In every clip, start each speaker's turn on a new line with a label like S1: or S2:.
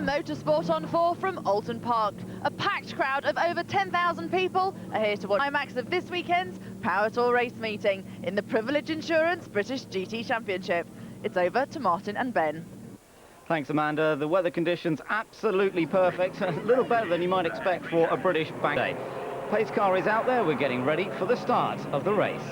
S1: Motorsport on 4 from Alton Park. A packed crowd of over 10,000 people are here to watch the climax of this weekend's Power Tour race meeting in the Privilege Insurance British GT Championship. It's over to Martin and Ben.
S2: Thanks, Amanda. The weather conditions absolutely perfect. A little better than you might expect for a British bank day. Pace car is out there. We're getting ready for the start of the race.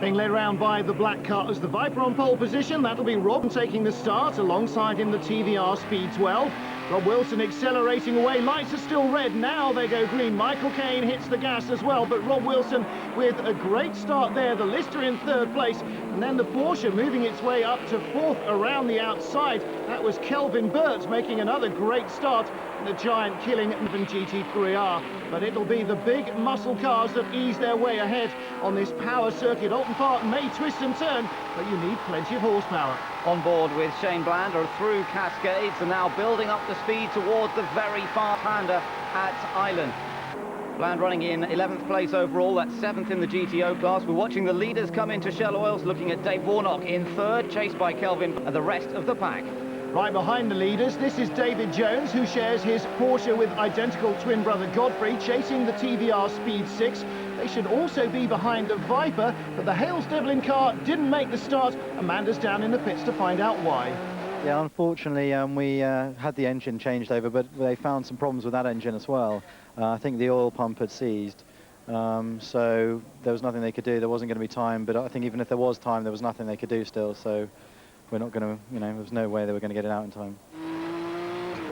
S3: Being led around by the black car as the Viper on pole position. That'll be Rob taking the start. Alongside him, the TVR Speed 12. Rob Wilson accelerating away. Lights are still red. Now they go green. Michael Caine hits the gas as well. But Rob Wilson with a great start there. The Lister in third place. And then the Porsche moving its way up to fourth around the outside. That was Kelvin Burt making another great start. The giant killing even GT3R. But it'll be the big muscle cars that ease their way ahead on this power circuit. Alton Park may twist and turn, but you need plenty of horsepower.
S2: On board with Shane Bland are through Cascades and now building up the speed towards the very far hander at Island. Bland running in 11th place overall, that's 7th in the GTO class. We're watching the leaders come into Shell Oils, looking at Dave Warnock in third, chased by Kelvin and the rest of the pack.
S3: Right behind the leaders, this is David Jones, who shares his Porsche with identical twin brother Godfrey, chasing the TVR Speed 6. They should also be behind the Viper, but the Hales-Devlin car didn't make the start. Amanda's down in the pits to find out why.
S4: Yeah, unfortunately, we had the engine changed over, but they found some problems with that engine as well. I think the oil pump had seized, so there was nothing they could do. There wasn't going to be time, but I think even if there was time, there was nothing they could do still, so we're not going to, there was no way they were going to get it out in time.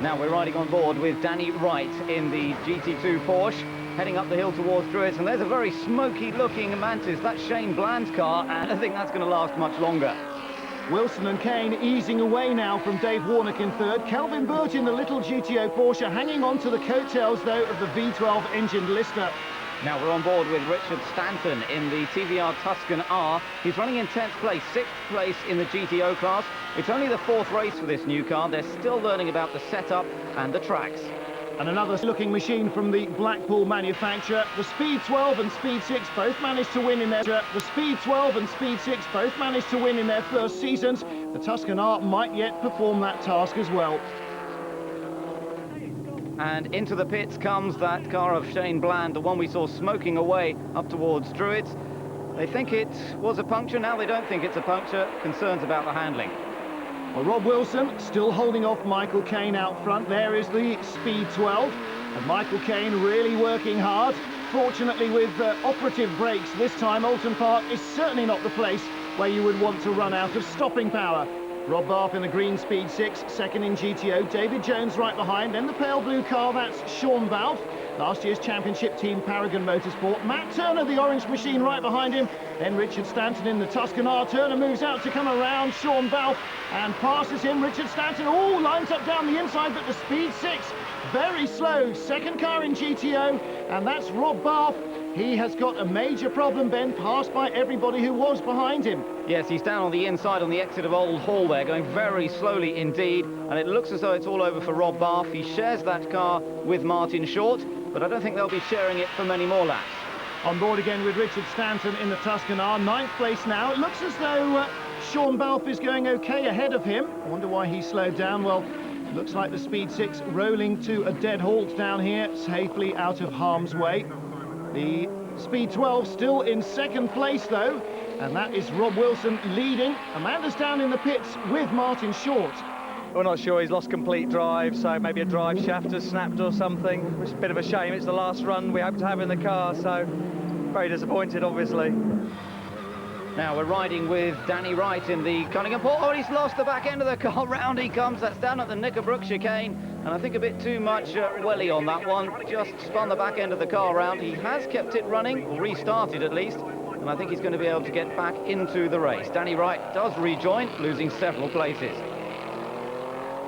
S2: Now we're riding on board with Danny Wright in the GT2 Porsche, heading up the hill towards Druids, and there's a very smoky-looking Mantis. That's Shane Bland's car, and I think that's going to last much longer.
S3: Wilson and Caine easing away now from Dave Warnock in third. Kelvin Burt in the little GTO Porsche, hanging on to the coattails, though, of the V12 engined Lister.
S2: Now we're on board with Richard Stanton in the TVR Tuscan R. He's running in 10th place, 6th place in the GTO class. It's only the 4th race for this new car. They're still learning about the setup and the tracks.
S3: And another looking machine from the Blackpool manufacturer. The Speed 12 and Speed 6 both managed to win in their... The Speed 12 and Speed 6 both managed to win in their first seasons. The Tuscan R might yet perform that task as well.
S2: And into the pits comes that car of Shane Bland, the one we saw smoking away up towards Druids. They think it was a puncture, now they don't think it's a puncture. Concerns about the handling.
S3: Well, Rob Wilson still holding off Michael Caine out front. There is the Speed 12. And Michael Caine really working hard. Fortunately, with operative brakes this time, Alton Park is certainly not the place where you would want to run out of stopping power. Rob Barth in the green Speed 6, second in GTO. David Jones right behind. Then the pale blue car, that's Sean Balfe. Last year's championship team, Paragon Motorsport. Matt Turner, the orange machine, right behind him. Then Richard Stanton in the Tuscan R. Turner moves out to come around Sean Balfe and passes him. Richard Stanton, lines up down the inside, but the Speed 6, very slow. Second car in GTO, and that's Rob Barth. He has got a major problem, Ben, passed by everybody who was behind him.
S2: Yes, he's down on the inside on the exit of Old Hall there, going very slowly indeed, and it looks as though it's all over for Rob Barth. He shares that car with Martin Short, but I don't think they'll be sharing it for many more laps.
S3: On board again with Richard Stanton in the Tuscan R, 9th place now. It looks as though Sean Balfe is going okay ahead of him. I wonder why he slowed down. Well, looks like the Speed 6 rolling to a dead halt down here, safely out of harm's way. The Speed 12 still in 2nd place, though, and that is Rob Wilson leading. Amanda's down in the pits with Martin Short.
S5: We're not sure, he's lost complete drive, so maybe a drive shaft has snapped or something, which is a bit of a shame. It's the last run we hope to have in the car, so very disappointed, obviously.
S2: Now we're riding with Danny Wright in the Cunningham Porsche. Oh, he's lost the back end of the car. Round he comes. That's down at the Knickerbrook chicane, and I think a bit too much welly on that one. Just spun the back end of the car round. He has kept it running, or restarted at least, and I think he's going to be able to get back into the race. Danny Wright does rejoin, losing several places.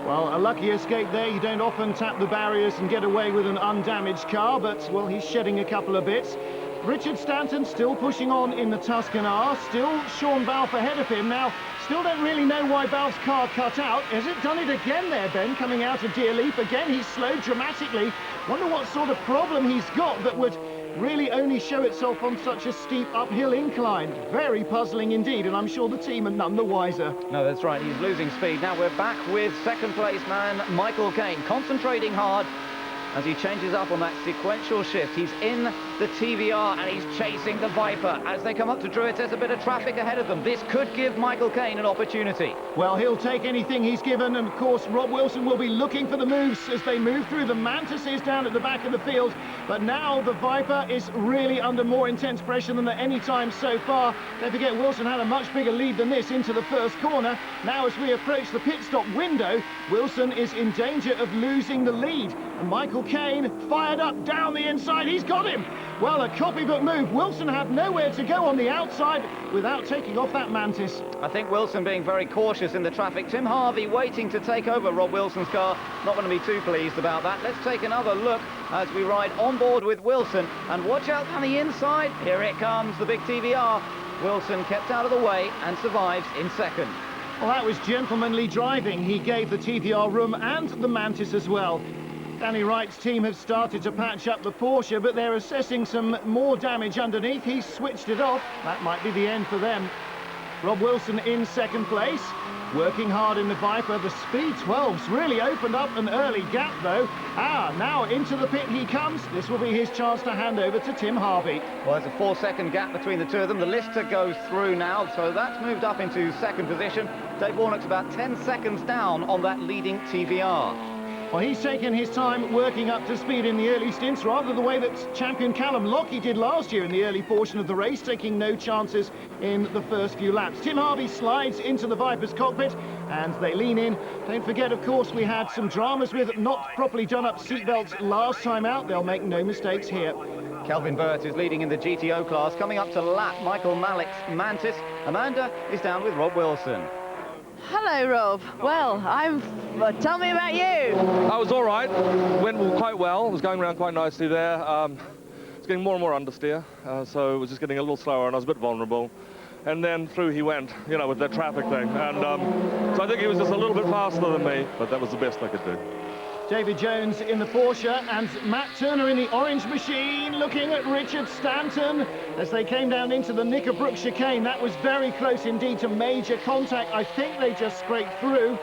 S3: Well, a lucky escape there. You don't often tap the barriers and get away with an undamaged car, but, well, he's shedding a couple of bits. Richard Stanton still pushing on in the Tuscan R. Still Sean Balfe ahead of him. Now, still don't really know why Balfe's car cut out. Has it done it again there, Ben, coming out of Deer Leap? Again, he's slowed dramatically. Wonder what sort of problem he's got that would really only show itself on such a steep uphill incline. Very puzzling indeed, and I'm sure the team are none the wiser.
S2: No, that's right, he's losing speed. Now we're back with second place man Michael Caine, concentrating hard as he changes up on that sequential shift. He's in the TVR and he's chasing the Viper. As they come up to Druids, there's a bit of traffic ahead of them. This could give Michael Caine an opportunity.
S3: Well, he'll take anything he's given, and of course Rob Wilson will be looking for the moves as they move through. The Mantises down at the back of the field, but now the Viper is really under more intense pressure than at any time so far. Don't forget, Wilson had a much bigger lead than this into the first corner. Now as we approach the pit stop window, Wilson is in danger of losing the lead, and Michael Caine fired up down the inside. He's got him. Well, a copybook move. Wilson had nowhere to go on the outside without taking off that Mantis.
S2: I think Wilson being very cautious in the traffic. Tim Harvey waiting to take over Rob Wilson's car. Not going to be too pleased about that. Let's take another look as we ride on board with Wilson. And watch out on the inside. Here it comes, the big TVR. Wilson kept out of the way and survives in second.
S3: Well, that was gentlemanly driving. He gave the TVR room and the Mantis as well. Danny Wright's team have started to patch up the Porsche, but they're assessing some more damage underneath. He's switched it off. That might be the end for them. Rob Wilson in second place, working hard in the Viper. The Speed 12's really opened up an early gap, though. Now into the pit he comes. This will be his chance to hand over to Tim Harvey.
S2: Well, there's a 4-second gap between the two of them. The Lister goes through now, so that's moved up into second position. Dave Warnock's about 10 seconds down on that leading TVR.
S3: Well, he's taken his time working up to speed in the early stints, rather the way that champion Callum Lockie did last year in the early portion of the race, taking no chances in the first few laps. Tim Harvey slides into the Viper's cockpit and they lean in. Don't forget, of course, we had some dramas with not properly done up seatbelts last time out. They'll make no mistakes here.
S2: Kelvin Burt is leading in the GTO class. Coming up to lap, Michael Malik's Mantis. Amanda is down with Rob Wilson.
S1: Hello, Rob. Well, tell me about you.
S6: I was all right. Went quite well. Was going around quite nicely there. It's getting more and more understeer, so it was just getting a little slower, and I was a bit vulnerable. And then through he went, you know, with the traffic thing. And so I think he was just a little bit faster than me, but that was the best I could do.
S3: David Jones in the Porsche and Matt Turner in the orange machine, looking at Richard Stanton as they came down into the Knickerbrook chicane. That was very close indeed to major contact. I think they just scraped through.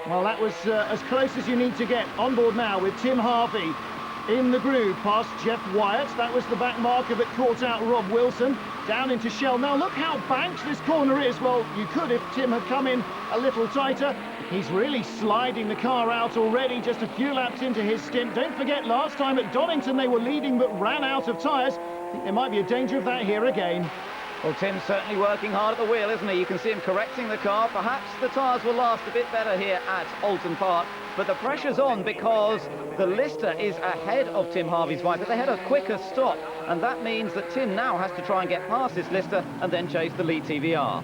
S3: Well, that was as close as you need to get. On board now with Tim Harvey in the groove past Jeff Wyatt. That was the back marker that caught out Rob Wilson. Down into Shell. Now look how banked this corner is. Well, you could if Tim had come in a little tighter. He's really sliding the car out already, just a few laps into his stint. Don't forget, last time at Donington they were leading but ran out of tyres. I think there might be a danger of that here again.
S2: Well, Tim's certainly working hard at the wheel, isn't he? You can see him correcting the car. Perhaps the tyres will last a bit better here at Alton Park. But the pressure's on because the Lister is ahead of Tim Harvey's Viper. They had a quicker stop, and that means that Tim now has to try and get past this Lister and then chase the lead TVR.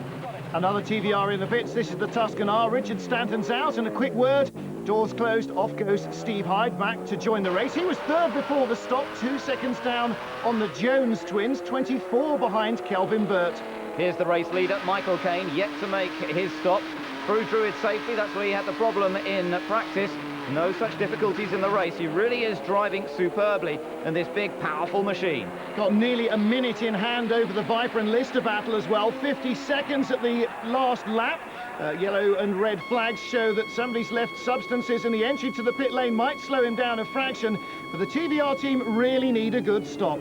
S3: Another TVR in the pits. This is the Tuscan R. Richard Stanton's out, and a quick word. Doors closed. Off goes Steve Hyde back to join the race. He was third before the stop, 2 seconds down on the Jones twins, 24 behind Kelvin Burt.
S2: Here's the race leader, Michael Caine, yet to make his stop. Through Druid safely, that's where he had the problem in practice. No such difficulties in the race. He really is driving superbly in this big, powerful machine.
S3: Got nearly a minute in hand over the Viper and Lister battle as well. 50 seconds at the last lap. Yellow and red flags show that somebody's left substances, and the entry to the pit lane might slow him down a fraction. But the TVR team really need a good stop.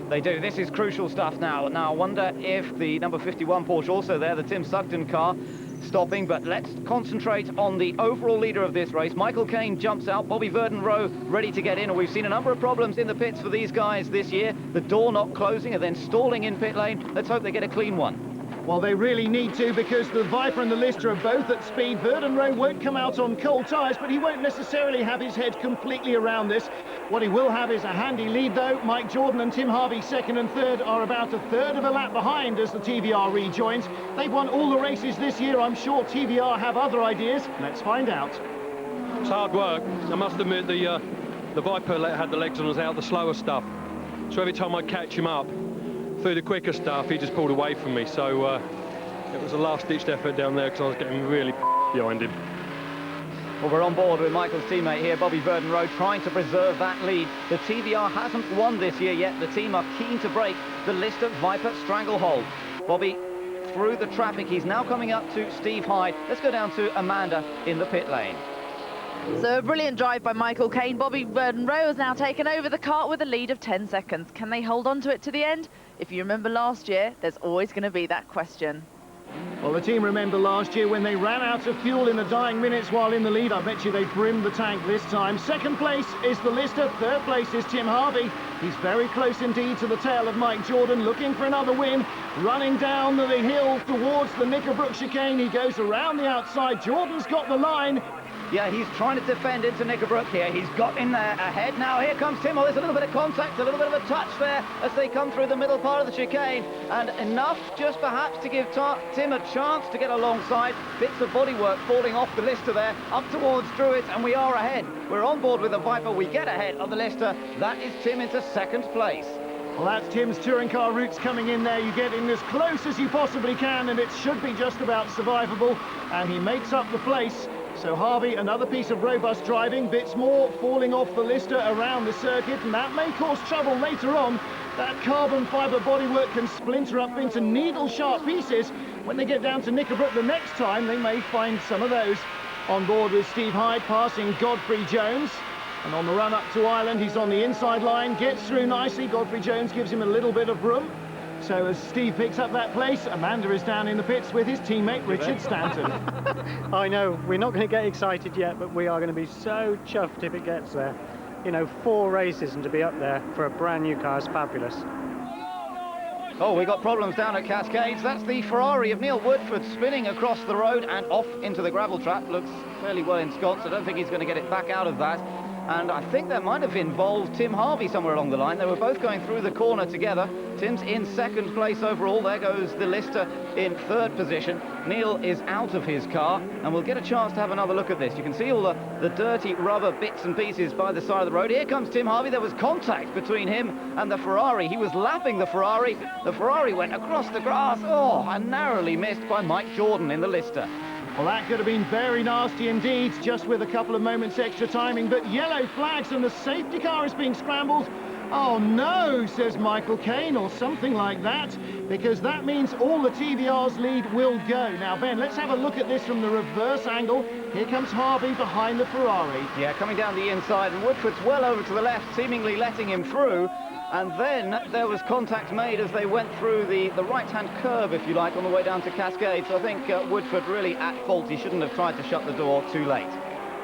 S2: They do. This is crucial stuff now. Now, I wonder if the number 51 Porsche, also there, the Tim Sugden car, stopping, but let's concentrate on the overall leader of this race. Michael Caine jumps out, Bobby Verden-Rowe ready to get in, and we've seen a number of problems in the pits for these guys this year. The door not closing and then stalling in pit lane. Let's hope they get a clean one.
S3: Well, they really need to, because the Viper and the Lister are both at speed. Verden-Rowe won't come out on cold tyres, but he won't necessarily have his head completely around this. What he will have is a handy lead, though. Mike Jordan and Tim Harvey, second and third, are about a third of a lap behind as the TVR rejoins. They've won all the races this year. I'm sure TVR have other ideas. Let's find out.
S7: It's hard work. I must admit the Viper had the legs on us out the slower stuff. So every time I catch him up through the quicker stuff, he just pulled away from me. So it was a last-ditched effort down there because I was getting really behind him.
S2: Well, we're on board with Michael's teammate here, Bobby Verdon-Roe, trying to preserve that lead. The TVR hasn't won this year yet. The team are keen to break the Lister Viper stranglehold. Bobby through the traffic. He's now coming up to Steve Hyde. Let's go down to Amanda in the pit lane.
S1: So a brilliant drive by Michael Caine. Bobby Verdon-Roe has now taken over the kart with a lead of 10 seconds. Can they hold on to it to the end? If you remember last year, there's always going to be that question.
S3: Well, the team remember last year when they ran out of fuel in the dying minutes while in the lead. I bet you they brimmed the tank this time. Second place is the Lister. Third place is Tim Harvey. He's very close indeed to the tail of Mike Jordan, looking for another win. Running down the hill towards the Knickerbrook chicane. He goes around the outside. Jordan's got the line.
S2: Yeah, he's trying to defend into Knickerbrook here. He's got in there ahead. Now here comes Tim. Oh, there's a little bit of contact, a little bit of a touch there as they come through the middle part of the chicane. And enough just perhaps to give Tim a chance to get alongside. Bits of bodywork falling off the Lister there, up towards Druitt, and we are ahead. We're on board with the Viper. We get ahead of the Lister. That is Tim into second place.
S3: Well, that's Tim's touring car roots coming in there. You get in as close as you possibly can, and it should be just about survivable. And he makes up the place. So Harvey, another piece of robust driving, bits more falling off the Lister around the circuit, and that may cause trouble later on. That carbon fibre bodywork can splinter up into needle-sharp pieces. When they get down to Knickerbrook the next time, they may find some of those. On board with Steve Hyde, passing Godfrey Jones. And on the run up to Ireland, he's on the inside line, gets through nicely. Godfrey Jones gives him a little bit of room. So as Steve picks up that place, Amanda is down in the pits with his teammate Richard Stanton.
S8: I know, we're not going to get excited yet, but we are going to be so chuffed if it gets there. You know, 4 races and to be up there for a brand new car is fabulous.
S2: Oh, we got problems down at Cascades. That's the Ferrari of Neil Woodford spinning across the road and off into the gravel trap. Looks fairly well ensconced. I don't think he's going to get it back out of that. And I think that might have involved Tim Harvey somewhere along the line. They were both going through the corner together. Tim's in second place overall. There goes the Lister in third position. Neil is out of his car, and we'll get a chance to have another look at this. You can see all the dirty rubber bits and pieces by the side of the road. Here comes Tim Harvey. There was contact between him and the Ferrari. He was lapping the Ferrari. The Ferrari went across the grass. Oh, and narrowly missed by Mike Jordan in the Lister.
S3: Well, that could have been very nasty indeed, just with a couple of moments extra timing. But yellow flags and the safety car is being scrambled. Oh no, says Michael Caine, or something like that, because that means all the TVR's lead will go. Now, Ben, let's have a look at this from the reverse angle. Here comes Harvey behind the Ferrari.
S2: Yeah, coming down the inside, and Woodford's well over to the left, seemingly letting him through. And then there was contact made as they went through the right-hand curve, if you like, on the way down to Cascade. So I think Woodford really at fault. He shouldn't have tried to shut the door too late.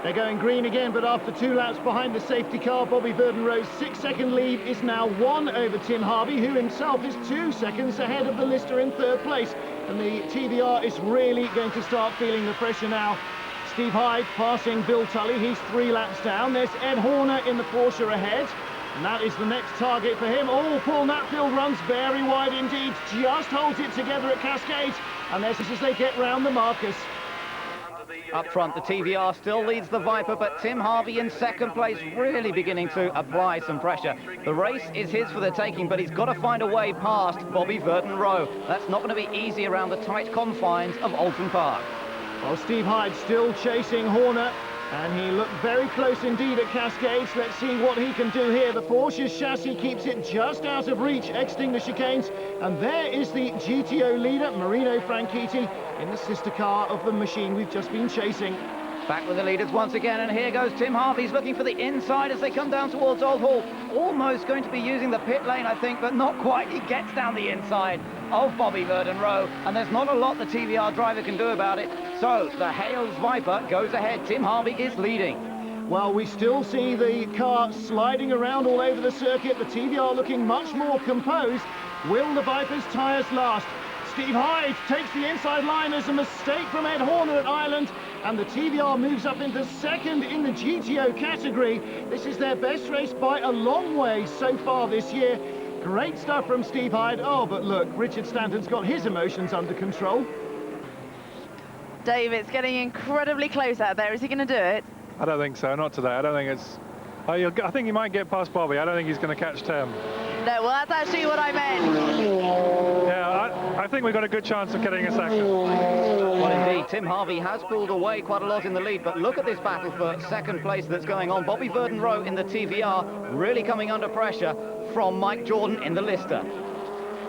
S3: They're going green again, but after 2 laps behind the safety car, Bobby Verdon-Roe's 6-second lead is now 1 over Tim Harvey, who himself is 2 seconds ahead of the Lister in third place. And the TVR is really going to start feeling the pressure now. Steve Hyde passing Bill Tully. He's 3 laps down. There's Ed Horner in the Porsche ahead. And that is the next target for him. Oh, Paul Natfield runs very wide indeed. Just holds it together at Cascades. And there's as they get round the Marcus.
S2: Up front, the TVR still leads the Viper, but Tim Harvey in second place, really beginning to apply some pressure. The race is his for the taking, but he's got to find a way past Bobby Verdon-Roe. That's not going to be easy around the tight confines of Alton Park.
S3: Well, Steve Hyde still chasing Horner. And he looked very close indeed at Cascades. Let's see what he can do here. The Porsche's chassis keeps it just out of reach, exiting the chicanes. And there is the GTO leader, Marino Franchitti, in the sister car of the machine we've just been chasing.
S2: Back with the leaders once again, and here goes Tim Harvey. He's looking for the inside as they come down towards Old Hall. Almost going to be using the pit lane, I think, but not quite. He gets down the inside of Bobby Verdon-Roe, and there's not a lot the TVR driver can do about it. So the Hales Viper goes ahead. Tim Harvey is leading.
S3: Well, we still see the car sliding around all over the circuit. The TVR looking much more composed. Will the Viper's tyres last? Steve Hyde takes the inside line as a mistake from Ed Horner at Ireland, and the TVR moves up into second in the GTO category. This is their best race by a long way so far this year. Great stuff from Steve Hyde. Oh, but look, Richard Stanton's got his emotions under control.
S1: Dave, it's getting incredibly close out there. Is he going to do it?
S6: I don't think so, not today. I don't think it's... I think he might get past Bobby. I don't think he's going to catch Tim.
S1: No, well, that's actually what I meant.
S6: Yeah,
S5: I think we've got a good chance of getting a second.
S2: Well, indeed, Tim Harvey has pulled away quite a lot in the lead, but look at this battle for second place that's going on. Bobby Verden-Rowe in the TVR really coming under pressure from Mike Jordan in the Lister.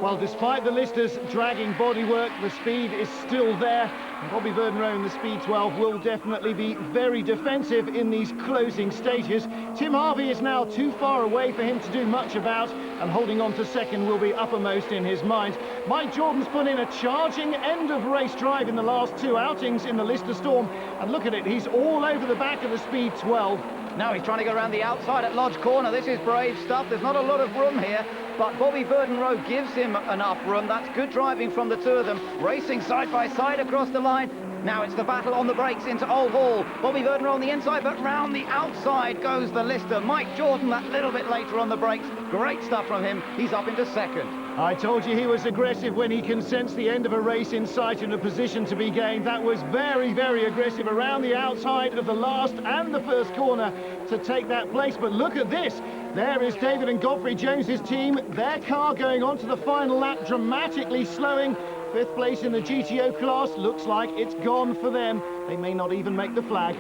S3: Well, despite the Listers dragging bodywork, the speed is still there. And Bobby Verden-Rowe in the Speed 12 will definitely be very defensive in these closing stages. Tim Harvey is now too far away for him to do much about, and holding on to second will be uppermost in his mind. Mike Jordan's put in a charging end-of-race drive in the last two outings in the Lister Storm, and look at it, he's all over the back of the Speed 12.
S2: Now he's trying to go around the outside at Lodge Corner. This is brave stuff. There's not a lot of room here, but Bobby Verden-Rowe gives him enough room. That's good driving from the two of them, racing side by side across the line. Now it's the battle on the brakes into Old Hall. Bobby Verden-Rowe on the inside, but round the outside goes the Lister. Mike Jordan that little bit later on the brakes. Great stuff from him. He's up into second.
S3: I told you he was aggressive when he can sense the end of a race in sight and a position to be gained. That was very, very aggressive around the outside of the last and the first corner to take that place. But look at this. There is David and Godfrey Jones's team. Their car going on to the final lap, dramatically slowing. Fifth place in the GTO class. Looks like it's gone for them. They may not even make the flag.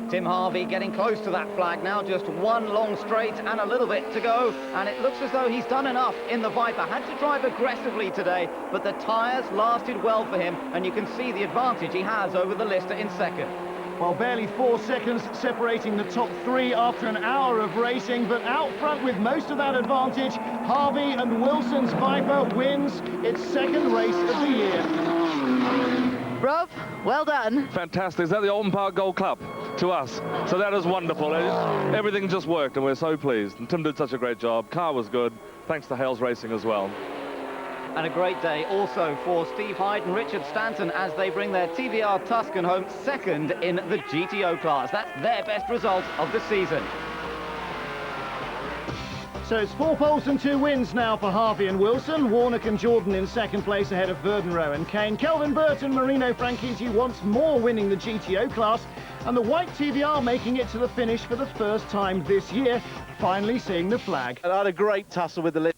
S2: Tim Harvey getting close to that flag now, just one long straight and a little bit to go, and it looks as though he's done enough in the Viper. Had to drive aggressively today, but the tyres lasted well for him, and you can see the advantage he has over the Lister in second.
S3: Well, barely 4 seconds separating the top three after an hour of racing, but out front with most of that advantage, Harvey and Wilson's Viper wins its second race of the year.
S1: Rob, well done.
S6: Fantastic. Is that the Alton Park Gold Cup to us? So that is wonderful. Everything just worked, and we're so pleased. And Tim did such a great job. Car was good. Thanks to Hales Racing as well.
S2: And a great day also for Steve Hyde and Richard Stanton as they bring their TVR Tuscan home second in the GTO class. That's their best result of the season.
S3: So it's 4 poles and 2 wins now for Harvey and Wilson. Warnock and Jordan in second place ahead of Verden-Rowe and Kane. Kelvin Burt and Marino Franchitti once more winning the GTO class. And the white TVR making it to the finish for the first time this year, finally seeing the flag.
S9: And I had a great tussle with the